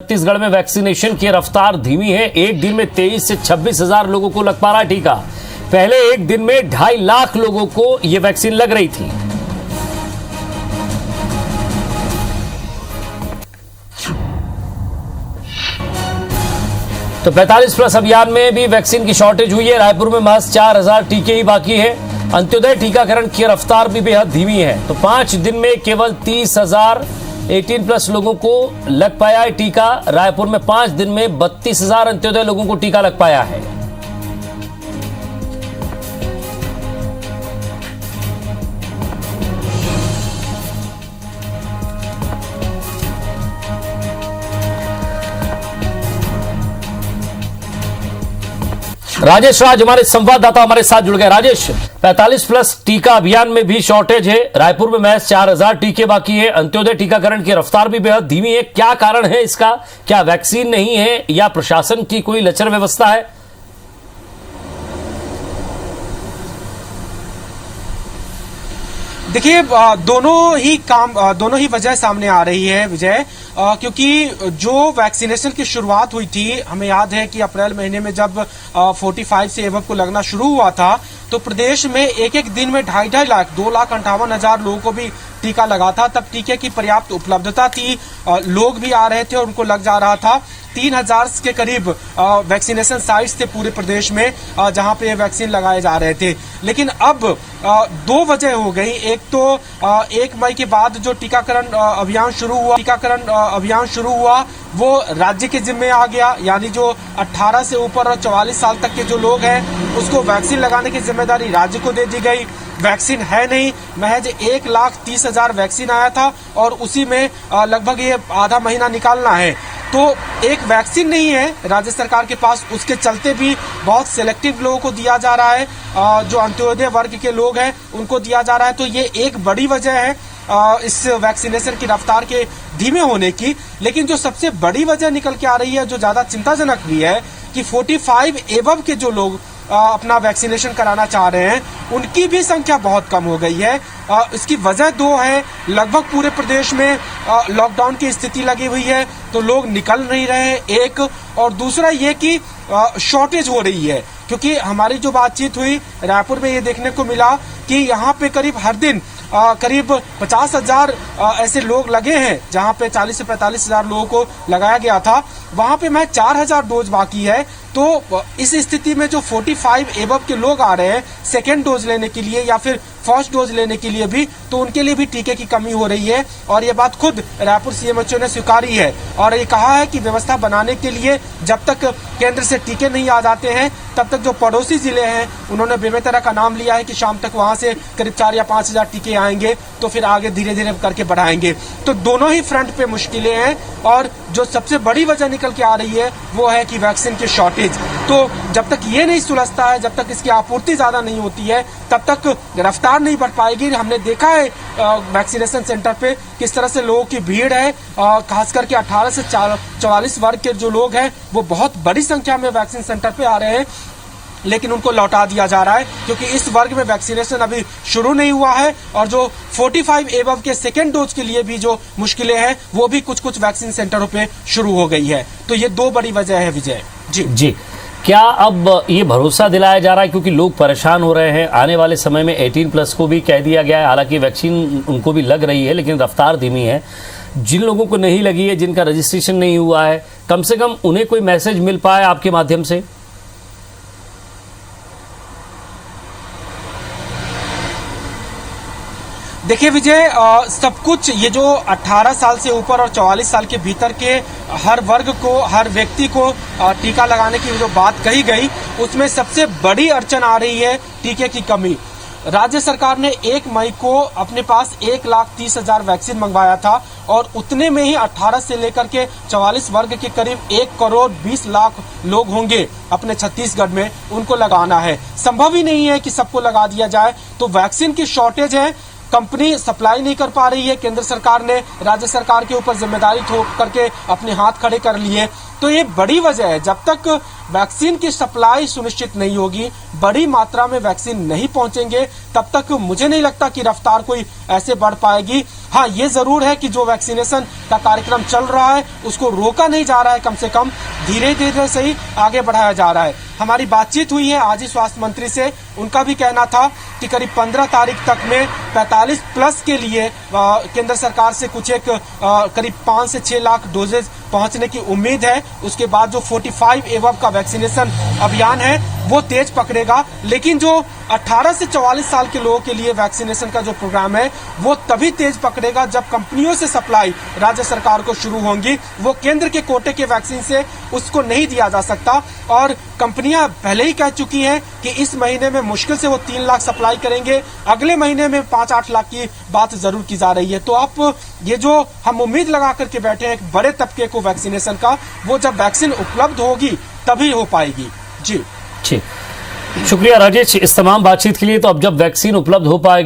छत्तीसगढ़ में वैक्सीनेशन की रफ्तार धीमी है। एक दिन में 23 से 26 हजार लोगों को लग पा रहा है टीका। पहले एक दिन में 2.5 लाख लोगों को यह वैक्सीन लग रही थी। तो 45+ अभियान में भी वैक्सीन की शॉर्टेज हुई है। रायपुर में महज 4,000 टीके ही बाकी है। अंत्योदय टीकाकरण की रफ्तार भी बेहद धीमी है। तो 5 दिन में केवल 30,000 18+ लोगों को लग पाया है टीका। रायपुर में 5 दिन में 32,000 अंत्योदय लोगों को टीका लग पाया है। राजेश राज हमारे संवाददाता हमारे साथ जुड़ गए। राजेश, 45+ टीका अभियान में भी शॉर्टेज है। रायपुर में महज 4,000 टीके बाकी है। अंत्योदय टीकाकरण की रफ्तार भी बेहद धीमी है। क्या कारण है इसका? क्या वैक्सीन नहीं है या प्रशासन की कोई लचर व्यवस्था है? देखिए, दोनों ही वजह सामने आ रही है विजय, क्योंकि जो वैक्सीनेशन की शुरुआत हुई थी, हमें याद है कि अप्रैल महीने में जब 45 से एबव को लगना शुरू हुआ था, तो प्रदेश में एक दिन में 2.5 लाख 2,58,000 लोगों को भी टीका लगा था। तब टीके की पर्याप्त उपलब्धता थी, लोग भी आ रहे थे और उनको लग जा रहा था। 3,000 के करीब वैक्सीनेशन साइट्स थे पूरे प्रदेश में, जहां पे वैक्सीन लगाए जा रहे थे। लेकिन अब 2 वजह हो गई। एक तो 1 मई के बाद जो टीकाकरण अभियान शुरू हुआ वो राज्य के जिम्मे आ गया, यानी जो 18 से ऊपर और 44 साल तक के जो लोग हैं उसको वैक्सीन लगाने की जिम्मेदारी राज्य को दे दी गई। वैक्सीन है नहीं, महज 1,30,000 वैक्सीन आया था और उसी में लगभग ये आधा महीना निकालना है। तो एक वैक्सीन नहीं है राज्य सरकार के पास, उसके चलते भी बहुत सिलेक्टिव लोगों को दिया जा रहा है, जो अंत्योदय वर्ग के लोग हैं उनको दिया जा रहा है। तो ये एक बड़ी वजह है इस वैक्सीनेशन की रफ्तार के धीमे होने की। लेकिन जो सबसे बड़ी वजह निकल के आ रही है, जो ज्यादा चिंताजनक भी है, कि 45 एबव के जो लोग अपना वैक्सीनेशन कराना चाह रहे हैं उनकी भी संख्या बहुत कम हो गई है। इसकी वजह 2 है। लगभग पूरे प्रदेश में लॉकडाउन की स्थिति लगी हुई है, तो लोग निकल नहीं रहे, एक। और दूसरा ये कि शॉर्टेज हो रही है, क्योंकि हमारी जो बातचीत हुई रायपुर में ये देखने को मिला कि यहाँ पे करीब हर दिन करीब 50,000 ऐसे लोग लगे हैं, जहां पे 40 से 45,000 लोगों को लगाया गया था, वहां पे मैं 4,000 डोज बाकी है। तो इस स्थिति में जो 45 एबव के लोग आ रहे हैं सेकेंड डोज लेने के लिए या फिर फर्स्ट डोज लेने के लिए भी, तो उनके लिए भी टीके की कमी हो रही है। और ये बात खुद रायपुर सीएमएचओ ने स्वीकारी है और ये कहा है कि व्यवस्था बनाने के लिए जब तक केंद्र से टीके नहीं आ जाते हैं तब तक जो पड़ोसी जिले हैं उन्होंने बेमेतरा का नाम लिया है कि शाम तक वहां से करीब 4 या 5,000 टीके आएंगे, तो फिर आगे धीरे धीरे करके बढ़ाएंगे। तो दोनों ही फ्रंट पे मुश्किलें हैं और जो सबसे बड़ी वजह निकल के आ रही है वो है कि वैक्सीन की शॉर्टेज। तो जब तक ये नहीं सुलझता है, जब तक इसकी आपूर्ति ज्यादा नहीं होती है, तब तक रफ्तार नहीं बढ़ पाएगी। हमने देखा है वैक्सीनेशन सेंटर पे किस तरह से लोगों की भीड़ है, खास करके 18 से 44 वर्ग के जो लोग हैं वो बहुत बड़ी संख्या में वैक्सीन सेंटर पे आ रहे हैं, लेकिन उनको लौटा दिया जा रहा है क्योंकि इस वर्ग में वैक्सीनेशन अभी शुरू नहीं हुआ है। और जो 45 एबव के सेकेंड डोज के लिए भी जो मुश्किलें हैं वो भी कुछ वैक्सीन सेंटरों पे शुरू हो गई है। तो ये 2 बड़ी वजह है विजय जी। क्या अब ये भरोसा दिलाया जा रहा है, क्योंकि लोग परेशान हो रहे हैं, आने वाले समय में 18+ को भी कह दिया गया है, हालांकि वैक्सीन उनको भी लग रही है लेकिन रफ्तार धीमी है। जिन लोगों को नहीं लगी है, जिनका रजिस्ट्रेशन नहीं हुआ है, कम से कम उन्हें कोई मैसेज मिल पाए आपके माध्यम से? देखिए विजय, सब कुछ ये जो 18 साल से ऊपर और 44 साल के भीतर के हर वर्ग को, हर व्यक्ति को टीका लगाने की जो बात कही गई, उसमें सबसे बड़ी अड़चन आ रही है टीके की कमी। राज्य सरकार ने 1 मई को अपने पास 1,30,000 वैक्सीन मंगवाया था और उतने में ही 18 से लेकर के 44 वर्ग के करीब 1,20,00,000 लोग होंगे अपने छत्तीसगढ़ में, उनको लगाना है। संभव ही नहीं है कि सबको लगा दिया जाए, तो वैक्सीन की शॉर्टेज है। कंपनी सप्लाई नहीं कर पा रही है, केंद्र सरकार ने राज्य सरकार के ऊपर जिम्मेदारी थोप करके अपने हाथ खड़े कर लिए। तो ये बड़ी वजह है। जब तक वैक्सीन की सप्लाई सुनिश्चित नहीं होगी, बड़ी मात्रा में वैक्सीन नहीं पहुंचेंगे, तब तक मुझे नहीं लगता कि रफ्तार कोई ऐसे बढ़ पाएगी। हाँ, ये जरूर है कि जो वैक्सीनेशन का कार्यक्रम चल रहा है उसको रोका नहीं जा रहा है, कम से कम धीरे धीरे से ही आगे बढ़ाया जा रहा है। हमारी बातचीत हुई है आज ही स्वास्थ्य मंत्री से, उनका भी कहना था कि करीब 15 तारीख तक में 45 प्लस के लिए केंद्र सरकार से कुछ एक करीब 5 से 6 लाख डोजेज पहुंचने की उम्मीद है। उसके बाद जो 45 एवब का वैक्सीनेशन अभियान है वो तेज पकड़ेगा, लेकिन जो 18 से 44 साल के लोगों के लिए वैक्सीनेशन का जो प्रोग्राम है वो तभी तेज पकड़ेगा जब कंपनियों से सप्लाई राज्य सरकार को शुरू होंगी। वो केंद्र के कोटे के वैक्सीन से उसको नहीं दिया जा सकता, और कंपनियां पहले ही कह चुकी हैं कि इस महीने में मुश्किल से वो 3 लाख सप्लाई करेंगे, अगले महीने में 5-8 लाख की बात जरूर की जा रही है। तो अब ये जो हम उम्मीद लगा करके बैठे हैं एक बड़े तबके को वैक्सीनेशन का, वो जब वैक्सीन उपलब्ध होगी तभी हो पाएगी। जी ठीक, शुक्रिया राजेश इस तमाम बातचीत के लिए। तो अब जब वैक्सीन उपलब्ध हो पाएगी